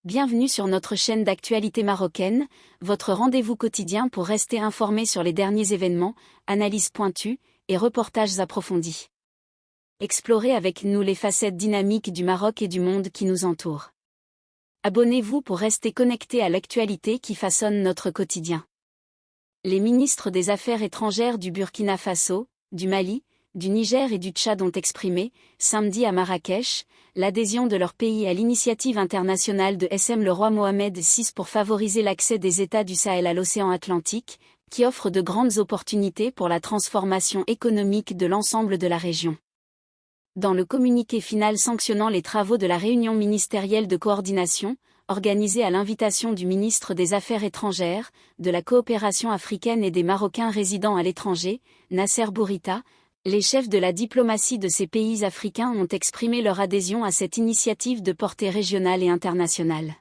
Bienvenue sur notre chaîne d'actualité marocaine, votre rendez-vous quotidien pour rester informé sur les derniers événements, analyses pointues et reportages approfondis. Explorez avec nous les facettes dynamiques du Maroc et du monde qui nous entoure. Abonnez-vous pour rester connecté à l'actualité qui façonne notre quotidien. Les ministres des Affaires étrangères du Burkina Faso, du Mali, du Niger et du Tchad ont exprimé, samedi à Marrakech, l'adhésion de leur pays à l'initiative internationale de le roi Mohamed VI pour favoriser l'accès des États du Sahel à l'océan Atlantique, qui offre de grandes opportunités pour la transformation économique de l'ensemble de la région. Dans le communiqué final sanctionnant les travaux de la réunion ministérielle de coordination, organisée à l'invitation du ministre des Affaires étrangères, de la coopération africaine et des Marocains résidant à l'étranger, Nasser Bourita, les chefs de la diplomatie de ces pays africains ont exprimé leur adhésion à cette initiative de portée régionale et internationale.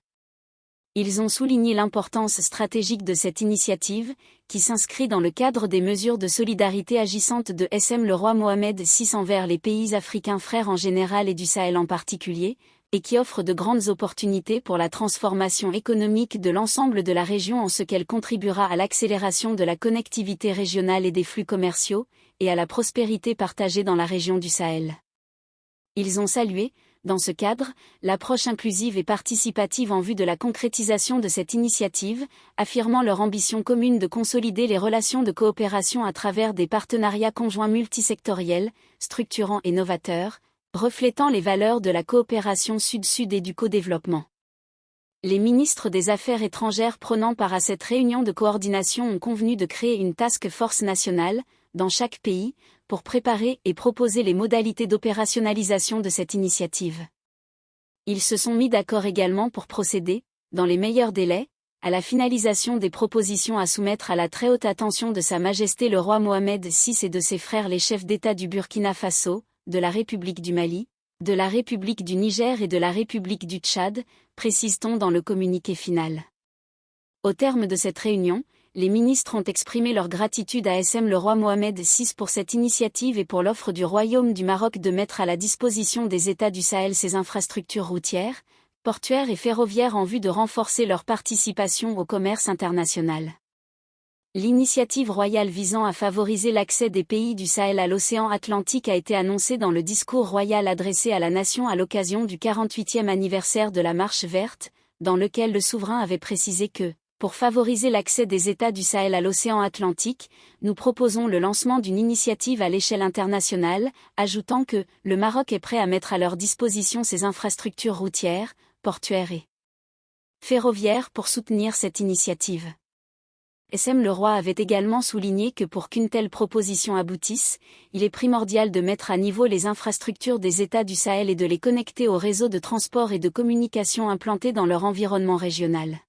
Ils ont souligné l'importance stratégique de cette initiative, qui s'inscrit dans le cadre des mesures de solidarité agissantes de le roi Mohamed VI envers les pays africains frères en général et du Sahel en particulier, et qui offre de grandes opportunités pour la transformation économique de l'ensemble de la région en ce qu'elle contribuera à l'accélération de la connectivité régionale et des flux commerciaux, et à la prospérité partagée dans la région du Sahel. Ils ont salué, dans ce cadre, l'approche inclusive et participative en vue de la concrétisation de cette initiative, affirmant leur ambition commune de consolider les relations de coopération à travers des partenariats conjoints multisectoriels, structurants et novateurs, reflétant les valeurs de la coopération sud-sud et du co-développement. Les ministres des Affaires étrangères prenant part à cette réunion de coordination ont convenu de créer une task force nationale, dans chaque pays, pour préparer et proposer les modalités d'opérationnalisation de cette initiative. Ils se sont mis d'accord également pour procéder, dans les meilleurs délais, à la finalisation des propositions à soumettre à la très haute attention de Sa Majesté le roi Mohamed VI et de ses frères les chefs d'État du Burkina Faso, de la République du Mali, de la République du Niger et de la République du Tchad, précise-t-on dans le communiqué final. Au terme de cette réunion, les ministres ont exprimé leur gratitude à le roi Mohamed VI pour cette initiative et pour l'offre du Royaume du Maroc de mettre à la disposition des États du Sahel ses infrastructures routières, portuaires et ferroviaires en vue de renforcer leur participation au commerce international. L'initiative royale visant à favoriser l'accès des pays du Sahel à l'océan Atlantique a été annoncée dans le discours royal adressé à la nation à l'occasion du 48e anniversaire de la Marche verte, dans lequel le souverain avait précisé que, pour favoriser l'accès des États du Sahel à l'océan Atlantique, nous proposons le lancement d'une initiative à l'échelle internationale, ajoutant que le Maroc est prêt à mettre à leur disposition ses infrastructures routières, portuaires et ferroviaires pour soutenir cette initiative. Le roi avait également souligné que pour qu'une telle proposition aboutisse, il est primordial de mettre à niveau les infrastructures des États du Sahel et de les connecter aux réseaux de transport et de communication implantés dans leur environnement régional.